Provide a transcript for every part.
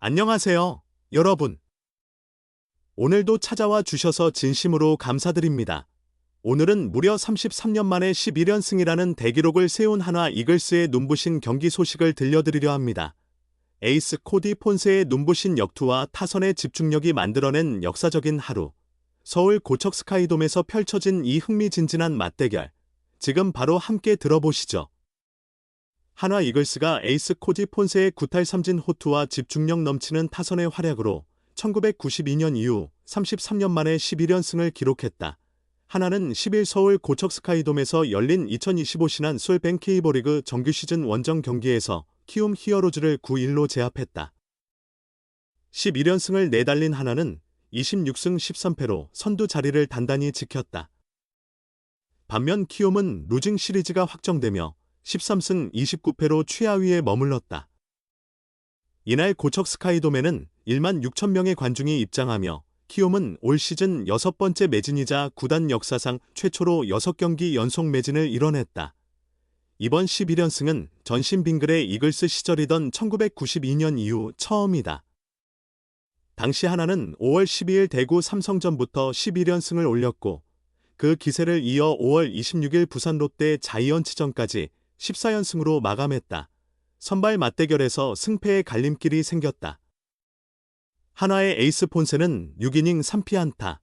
안녕하세요, 여러분. 오늘도 찾아와 주셔서 진심으로 감사드립니다. 오늘은 무려 33년 만에 11연승이라는 대기록을 세운 한화 이글스의 눈부신 경기 소식을 들려드리려 합니다. 에이스 코디 폰세의 눈부신 역투와 타선의 집중력이 만들어낸 역사적인 하루. 서울 고척 스카이돔에서 펼쳐진 이 흥미진진한 맞대결. 지금 바로 함께 들어보시죠. 한화 이글스가 에이스 코디 폰세의 구탈삼진 호투와 집중력 넘치는 타선의 활약으로 1992년 이후 33년 만에 11연승을 기록했다. 한화는 10일 서울 고척 스카이돔에서 열린 2025 신한 솔뱅 K리그 정규 시즌 원정 경기에서 키움 히어로즈를 9-1로 제압했다. 11연승을 내달린 한화는 26승 13패로 선두 자리를 단단히 지켰다. 반면 키움은 루징 시리즈가 확정되며 13승 29패로 최하위에 머물렀다. 이날 고척 스카이돔에는 1만 6천 명의 관중이 입장하며 키움은 올 시즌 6번째 매진이자 구단 역사상 최초로 6경기 연속 매진을 이뤄냈다. 이번 11연승은 전신 빙글의 이글스 시절이던 1992년 이후 처음이다. 당시 한화는 5월 12일 대구 삼성전부터 11연승을 올렸고 그 기세를 이어 5월 26일 부산 롯데 자이언츠전까지 14연승으로 마감했다. 선발 맞대결에서 승패의 갈림길이 생겼다. 한화의 에이스 폰세는 6이닝 3피안타,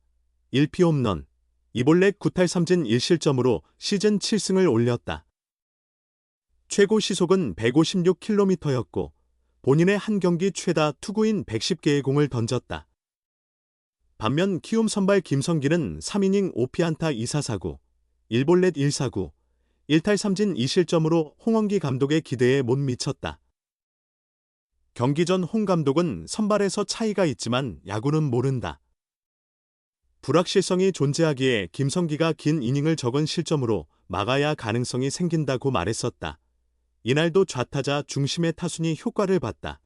1피 홈런, 2볼넷 구탈삼진 1실점으로 시즌 7승을 올렸다. 최고 시속은 156km였고 본인의 한 경기 최다 투구인 110개의 공을 던졌다. 반면 키움 선발 김성기는 3이닝 5피안타 2사사구, 1볼넷 1사구, 1탈삼진 2실점으로 홍원기 감독의 기대에 못 미쳤다. 경기 전 홍 감독은 선발에서 차이가 있지만 야구는 모른다. 불확실성이 존재하기에 김성기가 긴 이닝을 적은 실점으로 막아야 가능성이 생긴다고 말했었다. 이날도 좌타자 중심의 타순이 효과를 봤다.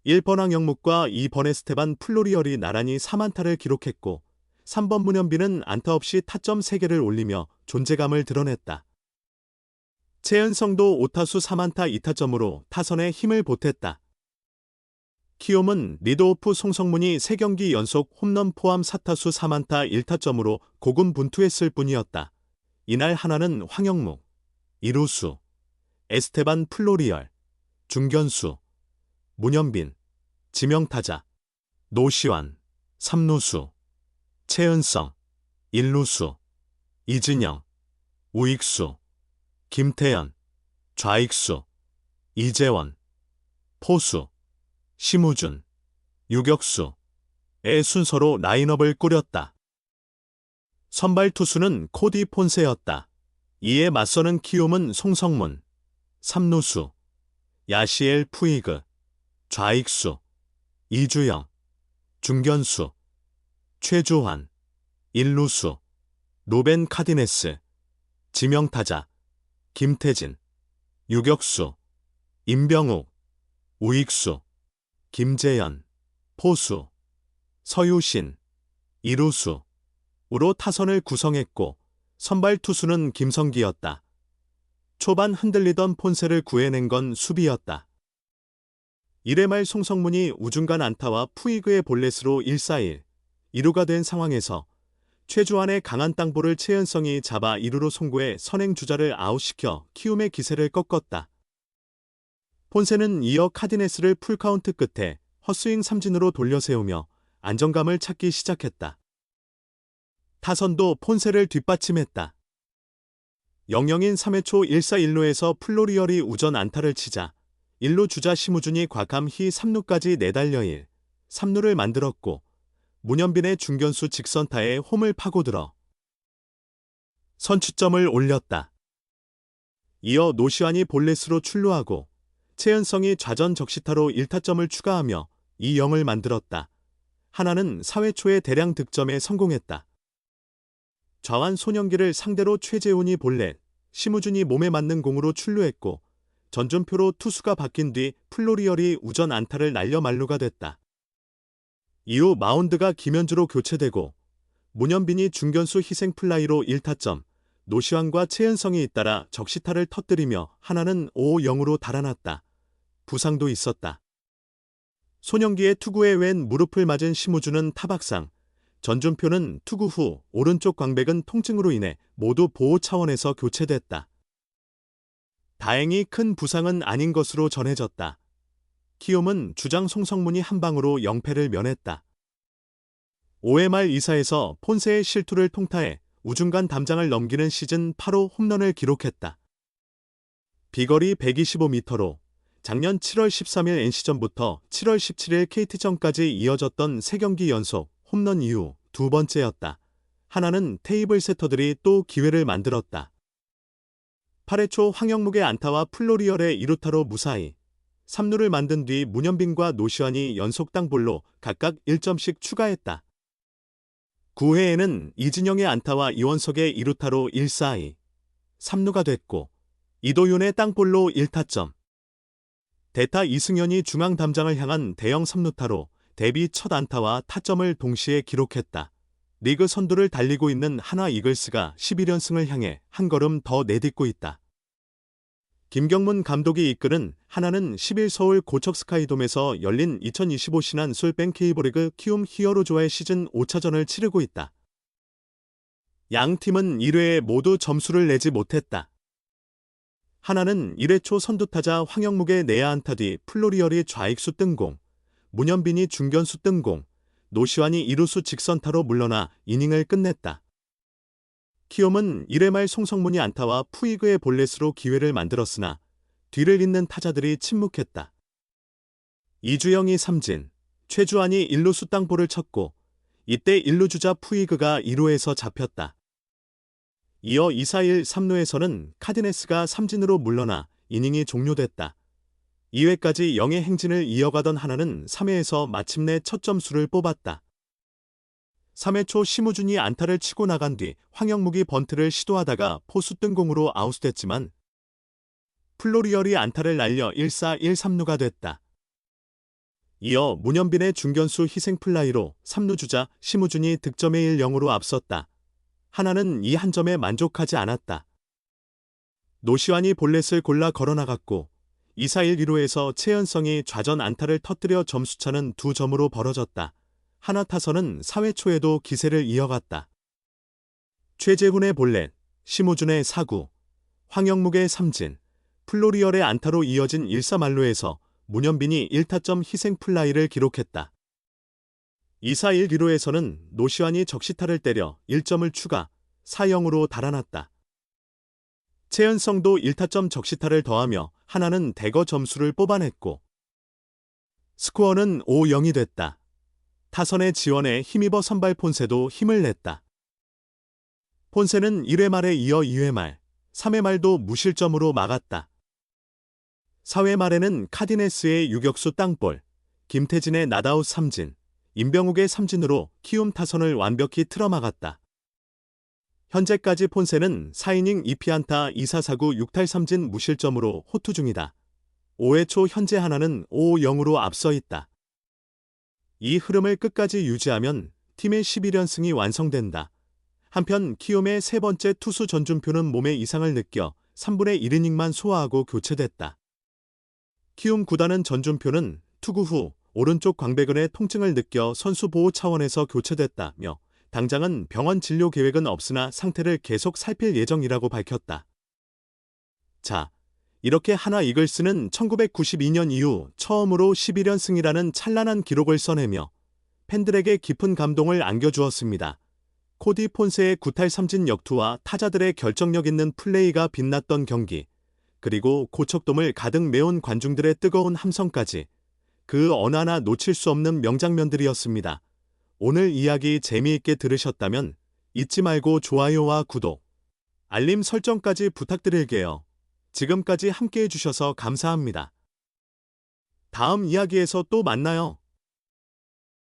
1번 황영묵과 2번 에스테반 플로리얼이 나란히 3안타를 기록했고 3번 문현빈은 안타 없이 타점 3개를 올리며 존재감을 드러냈다. 최은성도 5타수 3안타 2타점으로 타선에 힘을 보탰다. 키움은 리드오프 송성문이 3경기 연속 홈런 포함 4타수 3안타 1타점으로 고군분투했을 뿐이었다. 이날 한화는 황영묵, 이루수, 에스테반 플로리얼, 중견수, 문현빈, 지명타자, 노시환, 3루수, 최은성, 1루수, 이진영, 우익수, 김태현, 좌익수, 이재원, 포수, 심우준, 유격수의 순서로 라인업을 꾸렸다. 선발 투수는 코디 폰세였다. 이에 맞서는 키움은 송성문, 3루수, 야시엘 푸이그, 좌익수, 이주영, 중견수, 최주환, 1루수, 루벤 카디네스, 지명타자, 김태진, 유격수, 임병욱, 우익수, 김재현, 포수, 서유신, 이루수로 타선을 구성했고 선발 투수는 김성기였다. 초반 흔들리던 폰세를 구해낸 건 수비였다. 1회 말 송성문이 우중간 안타와 푸이그의 볼넷으로 1-4-1, 2루가 된 상황에서 최주환의 강한 땅볼을 최은성이 잡아 2루로 송구해 선행주자를 아웃시켜 키움의 기세를 꺾었다. 폰세는 이어 카디네스를 풀카운트 끝에 헛스윙 삼진으로 돌려세우며 안정감을 찾기 시작했다. 타선도 폰세를 뒷받침했다. 0-0인 3회 초 1사1루에서 플로리얼이 우전 안타를 치자 1루 주자 심우준이 과감히 3루까지 내달려 3루를 만들었고 문현빈의 중견수 직선타에 홈을 파고들어 선취점을 올렸다. 이어 노시환이 볼넷으로 출루하고 최은성이 좌전 적시타로 1타점을 추가하며 2-0을 만들었다. 한화는 4회 초에 대량 득점에 성공했다. 좌완 손영기를 상대로 최재훈이 볼넷, 심우준이 몸에 맞는 공으로 출루했고 전준표로 투수가 바뀐 뒤 플로리얼이 우전 안타를 날려 만루가 됐다. 이후 마운드가 김현주로 교체되고 문현빈이 중견수 희생 플라이로 1타점, 노시환과 최은성이 잇따라 적시타를 터뜨리며 한화는 5-0으로 달아났다. 부상도 있었다. 손영기의 투구에 왼 무릎을 맞은 심우준은 타박상, 전준표는 투구 후 오른쪽 광배근 통증으로 인해 모두 보호 차원에서 교체됐다. 다행히 큰 부상은 아닌 것으로 전해졌다. 키움은 주장 송성문이 한 방으로 0패를 면했다. 5회 말 2사에서 폰세의 실투를 통타해 우중간 담장을 넘기는 시즌 8호 홈런을 기록했다. 비거리 125m로 작년 7월 13일 NC전부터 7월 17일 KT전까지 이어졌던 3경기 연속 홈런 이후 두 번째였다. 하나는 테이블 세터들이 또 기회를 만들었다. 8회 초 황영묵의 안타와 플로리얼의 2루타로 무사히 3루를 만든 뒤 문현빈과 노시환이 연속 땅볼로 각각 1점씩 추가했다. 9회에는 이진영의 안타와 이원석의 2루타로 1-4-2, 3루가 됐고 이도윤의 땅볼로 1타점. 대타 이승현이 중앙 담장을 향한 대형 3루타로 데뷔 첫 안타와 타점을 동시에 기록했다. 리그 선두를 달리고 있는 한화 이글스가 11연승을 향해 한 걸음 더 내딛고 있다. 김경문 감독이 이끄는 하나는 10일 서울 고척 스카이돔에서 열린 2025 신한 솔뱅 K리그 키움 히어로즈와의 시즌 5차전을 치르고 있다. 양 팀은 1회에 모두 점수를 내지 못했다. 하나는 1회 초 선두타자 황영묵의 내야 안타 뒤 플로리얼이 좌익수 뜬공, 문현빈이 중견수 뜬공, 노시환이 2루수 직선타로 물러나 이닝을 끝냈다. 키움은 1회 말 송성문이 안타와 푸이그의 볼넷으로 기회를 만들었으나 뒤를 잇는 타자들이 침묵했다. 이주영이 삼진, 최주환이 1루수 땅볼을 쳤고 이때 1루 주자 푸이그가 2루에서 잡혔다. 이어 2-4-1 3루에서는 카디네스가 삼진으로 물러나 이닝이 종료됐다. 2회까지 0의 행진을 이어가던 하나는 3회에서 마침내 첫 점수를 뽑았다. 3회 초 심우준이 안타를 치고 나간 뒤 황영묵이 번트를 시도하다가 포수 뜬공으로 아웃됐지만 플로리얼이 안타를 날려 1-4-1 3루가 됐다. 이어 문현빈의 중견수 희생플라이로 3루 주자 심우준이 득점에 1-0으로 앞섰다. 하나는 이 한 점에 만족하지 않았다. 노시환이 볼넷을 골라 걸어나갔고 2-4-1 1루에서 최연성이 좌전 안타를 터뜨려 점수차는 2점으로 벌어졌다. 하나 타선은 4회 초에도 기세를 이어갔다. 최재훈의 볼넷, 심우준의 사구, 황영묵의 삼진, 플로리얼의 안타로 이어진 1-4만루에서 문현빈이 1타점 희생플라이를 기록했다. 2-4-1 1루에서는 노시환이 적시타를 때려 1점을 추가, 4-0으로 달아났다. 최연성도 1타점 적시타를 더하며 하나는 대거 점수를 뽑아냈고 스코어는 5-0이 됐다. 타선의 지원에 힘입어 선발 폰세도 힘을 냈다. 폰세는 1회 말에 이어 2회 말, 3회 말도 무실점으로 막았다. 4회 말에는 카디네스의 유격수 땅볼, 김태진의 낫아웃 삼진, 임병욱의 삼진으로 키움 타선을 완벽히 틀어막았다. 현재까지 폰세는 4이닝 2피안타 2사4구 6탈 삼진 무실점으로 호투 중이다. 5회 초 현재 하나는 5-0으로 앞서 있다. 이 흐름을 끝까지 유지하면 팀의 11연승이 완성된다. 한편 키움의 세 번째 투수 전준표는 몸에 이상을 느껴 3분의 1이닝만 소화하고 교체됐다. 키움 구단은 전준표는 투구 후 오른쪽 광배근의 통증을 느껴 선수 보호 차원에서 교체됐다며 당장은 병원 진료 계획은 없으나 상태를 계속 살필 예정이라고 밝혔다. 자, 이렇게 한화 이글스는 1992년 이후 처음으로 11연승이라는 찬란한 기록을 써내며 팬들에게 깊은 감동을 안겨주었습니다. 코디 폰세의 구탈 삼진 역투와 타자들의 결정력 있는 플레이가 빛났던 경기, 그리고 고척돔을 가득 메운 관중들의 뜨거운 함성까지 그 어느 하나 놓칠 수 없는 명장면들이었습니다. 오늘 이야기 재미있게 들으셨다면 잊지 말고 좋아요와 구독, 알림 설정까지 부탁드릴게요. 지금까지 함께해 주셔서 감사합니다. 다음 이야기에서 또 만나요.